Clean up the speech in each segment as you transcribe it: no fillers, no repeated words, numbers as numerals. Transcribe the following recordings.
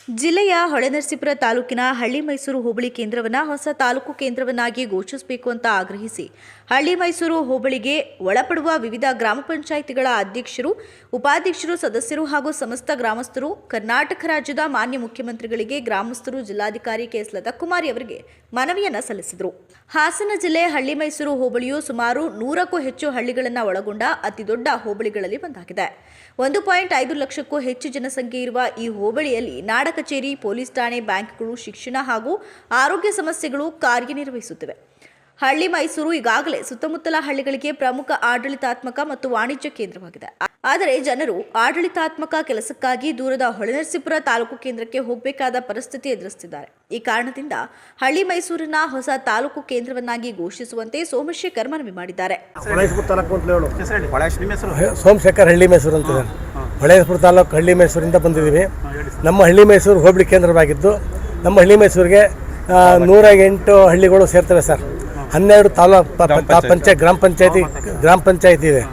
ಜಿಲ್ಲೆಯ ಹೊಳೆನರಸೀಪುರ ತಾಲೂಕಿನ ಹಳ್ಳಿ ಮೈಸೂರು ಹೋಬಳಿ ಕೇಂದ್ರವನ್ನು ಹೊಸ ತಾಲೂಕು ಕೇಂದ್ರವನ್ನಾಗಿ ಘೋಷಿಸಬೇಕು ಅಂತ ಆಗ್ರಹಿಸಿ ಹಳ್ಳಿ ಮೈಸೂರು ಹೋಬಳಿಗೆ ಒಳಪಡುವ ವಿವಿಧ ಗ್ರಾಮ ಪಂಚಾಯಿತಿಗಳ ಅಧ್ಯಕ್ಷರು, ಉಪಾಧ್ಯಕ್ಷರು, ಸದಸ್ಯರು ಹಾಗೂ ಸಮಸ್ತ ಗ್ರಾಮಸ್ಥರು ಕರ್ನಾಟಕ ರಾಜ್ಯದ ಮಾನ್ಯ ಮುಖ್ಯಮಂತ್ರಿಗಳಿಗೆ ಗ್ರಾಮಸ್ಥರು ಜಿಲ್ಲಾಧಿಕಾರಿ ಕೆ.ಎಸ್. ಲತಾಕುಮಾರಿ ಅವರಿಗೆ ಮನವಿಯನ್ನು ಸಲ್ಲಿಸಿದರು. ಹಾಸನ ಜಿಲ್ಲೆ ಹಳ್ಳಿ ಮೈಸೂರು ಹೋಬಳಿಯು ಸುಮಾರು 100ಕ್ಕೂ ಹೆಚ್ಚು ಹಳ್ಳಿಗಳನ್ನು ಒಳಗೊಂಡ ಅತಿದೊಡ್ಡ ಹೋಬಳಿಗಳಲ್ಲಿ ಒಂದಾಗಿದೆ. 1.5 ಲಕ್ಷಕ್ಕೂ ಹೆಚ್ಚು ಜನಸಂಖ್ಯೆ ಇರುವ ಈ ಹೋಬಳಿಯಲ್ಲಿ ನಾಡ ಕಚೇರಿ, ಪೊಲೀಸ್ ಠಾಣೆ, ಬ್ಯಾಂಕ್ಗಳು, ಶಿಕ್ಷಣ ಹಾಗೂ ಆರೋಗ್ಯ ಸಮಸ್ಯೆಗಳು ಕಾರ್ಯನಿರ್ವಹಿಸುತ್ತಿವೆ. ಹಳ್ಳಿ ಮೈಸೂರು ಈಗಾಗಲೇ ಸುತ್ತಮುತ್ತಲ ಹಳ್ಳಿಗಳಿಗೆ ಪ್ರಮುಖ ಆಡಳಿತಾತ್ಮಕ ಮತ್ತು ವಾಣಿಜ್ಯ ಕೇಂದ್ರವಾಗಿದೆ. ಆದರೆ ಜನರು ಆಡಳಿತಾತ್ಮಕ ಕೆಲಸಕ್ಕಾಗಿ ದೂರದ ಹೊಳೆನರಸೀಪುರ ತಾಲೂಕು ಕೇಂದ್ರಕ್ಕೆ ಹೋಗಬೇಕಾದ ಪರಿಸ್ಥಿತಿ ಎದುರಿಸುತ್ತಿದ್ದಾರೆ. ಈ ಕಾರಣದಿಂದ ಹಳ್ಳಿ ಮೈಸೂರನ್ನ ಹೊಸ ತಾಲೂಕು ಕೇಂದ್ರವನ್ನಾಗಿ ಘೋಷಿಸುವಂತೆ ಸೋಮಶೇಖರ್ ಮನವಿ ಮಾಡಿದ್ದಾರೆ. ಸೋಮಶೇಖರ್ ಹಳ್ಳಿ ಮೈಸೂರು ಅಂತ ಹೊಳೆನರಸೀಪುರ ತಾಲೂಕು ಹಳ್ಳಿ ಮೈಸೂರಿಂದ ಬಂದಿದ್ದೀವಿ. ನಮ್ಮ ಹಳ್ಳಿ ಮೈಸೂರು ಹೋಬಳಿ ಕೇಂದ್ರವಾಗಿದ್ದು ನಮ್ಮ ಹಳ್ಳಿ ಮೈಸೂರಿಗೆ 108 ಹಳ್ಳಿಗಳು ಸೇರ್ತವೆ ಸರ್. 12 ತಾಲೂಕು ಗ್ರಾಮ ಪಂಚಾಯತಿ ಇದೆ.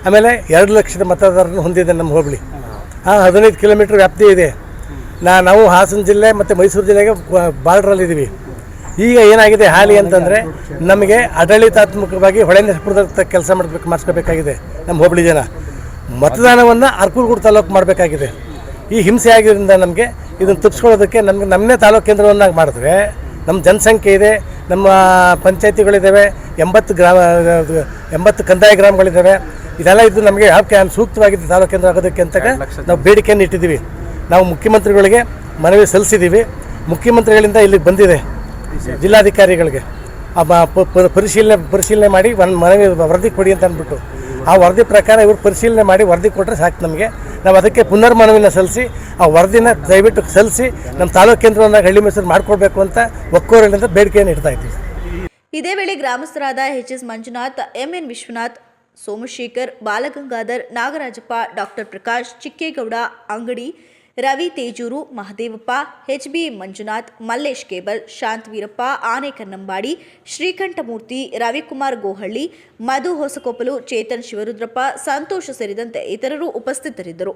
ಆಮೇಲೆ 2 ಲಕ್ಷದ ಮತದಾರರನ್ನು ಹೊಂದಿದೆ ನಮ್ಮ ಹೋಬಳಿ. 15 ಕಿಲೋಮೀಟರ್ ವ್ಯಾಪ್ತಿ ಇದೆ. ನಾವು ಹಾಸನ ಜಿಲ್ಲೆ ಮತ್ತು ಮೈಸೂರು ಜಿಲ್ಲೆಗೆ ಬಾರ್ಡ್ರಲ್ಲಿದ್ದೀವಿ. ಈಗ ಏನಾಗಿದೆ ಹಾಲಿ ಅಂತಂದರೆ ನಮಗೆ ಆಡಳಿತಾತ್ಮಕವಾಗಿ ಹೊಳೆನರಸೀಪುರದ ಕೆಲಸ ಮಾಡಿಸ್ಕೋಬೇಕಾಗಿದೆ. ನಮ್ಮ ಹೋಬಳಿ ಜನ ಮತದಾನವನ್ನು ಅರಕಲಗೂಡು ತಾಲೂಕು ಮಾಡಬೇಕಾಗಿದೆ. ಈ ಹಿಂಸೆ ಆಗಿದ್ದರಿಂದ ನಮಗೆ ಇದನ್ನು ತಪ್ಪಿಸ್ಕೊಳ್ಳೋದಕ್ಕೆ ನಮ್ಮನ್ನೇ ತಾಲೂಕು ಕೇಂದ್ರವನ್ನಾಗಿ ಮಾಡಿದ್ರೆ ನಮ್ಮ ಜನಸಂಖ್ಯೆ ಇದೆ, ನಮ್ಮ ಪಂಚಾಯತಿಗಳಿದ್ದಾವೆ, 80 ಕಂದಾಯ ಗ್ರಾಮಗಳಿದ್ದಾವೆ. ಇದೆಲ್ಲ ಇದು ನಮಗೆ ಯಾವ ಸೂಕ್ತವಾಗಿದ್ದು ತಾಲೂಕು ಕೇಂದ್ರ ಆಗೋದಕ್ಕೆ ಅಂತ ನಾವು ಬೇಡಿಕೆಯನ್ನು ಇಟ್ಟಿದ್ದೀವಿ. ನಾವು ಮುಖ್ಯಮಂತ್ರಿಗಳಿಗೆ ಮನವಿ ಸಲ್ಲಿಸಿದ್ದೀವಿ. ಮುಖ್ಯಮಂತ್ರಿಗಳಿಂದ ಇಲ್ಲಿಗೆ ಬಂದಿದೆ ಜಿಲ್ಲಾಧಿಕಾರಿಗಳಿಗೆ ಪರಿಶೀಲನೆ ಮಾಡಿ ಒಂದು ಮನವಿ ವರದಿ ಕೊಡಿ ಅಂತ ಅಂದ್ಬಿಟ್ಟು ಆ ವರದಿ ಪ್ರಕಾರ ಇವರು ಪರಿಶೀಲನೆ ಮಾಡಿ ವರದಿ ಕೊಟ್ಟರೆ ಸಾಕು ನಮಗೆ. ನಾವು ಅದಕ್ಕೆ ಪುನರ್ಮನವಿನ ಸಲ್ಲಿಸಿ ಆ ವರದಿನ ದಯವಿಟ್ಟು ಸಲ್ಲಿಸಿ ನಮ್ಮ ತಾಲೂಕು ಕೇಂದ್ರವನ್ನು ಹಳ್ಳಿ ಮೈಸೂರು ಮಾಡಿಕೊಡ್ಬೇಕು ಅಂತ ಒಕ್ಕೋರಲಿಂದ ಬೇಡಿಕೆಯನ್ನು ಇಡ್ತಾ ಇದ್ದೀವಿ. ಇದೇ ವೇಳೆ ಗ್ರಾಮಸ್ಥರಾದ ಎಚ್.ಎಸ್. ಮಂಜುನಾಥ್, ಎಂ.ಎನ್. ವಿಶ್ವನಾಥ್, ಸೋಮಶೇಖರ್, ಬಾಲಗಂಗಾಧರ್, ನಾಗರಾಜಪ್ಪ, ಡಾಕ್ಟರ್ ಪ್ರಕಾಶ್, ಚಿಕ್ಕೇಗೌಡ ಅಂಗಡಿ, ರವಿ ತೇಜೂರು, ಮಹದೇವಪ್ಪ, ಎಚ್.ಬಿ. ಮಂಜುನಾಥ್, ಮಲ್ಲೇಶ್ ಕೇಬಲ್, ಶಾಂತ್ ವೀರಪ್ಪ, ಆನೆ ಕನ್ನಂಬಾಡಿ, ಶ್ರೀಕಂಠಮೂರ್ತಿ, ರವಿಕುಮಾರ್ ಗೋಹಳ್ಳಿ, ಮಧು ಹೊಸಕೊಪ್ಪಲು, ಚೇತನ್ ಶಿವರುದ್ರಪ್ಪ, ಸಂತೋಷ್ ಸೇರಿದಂತೆ ಇತರರು ಉಪಸ್ಥಿತರಿದ್ದರು.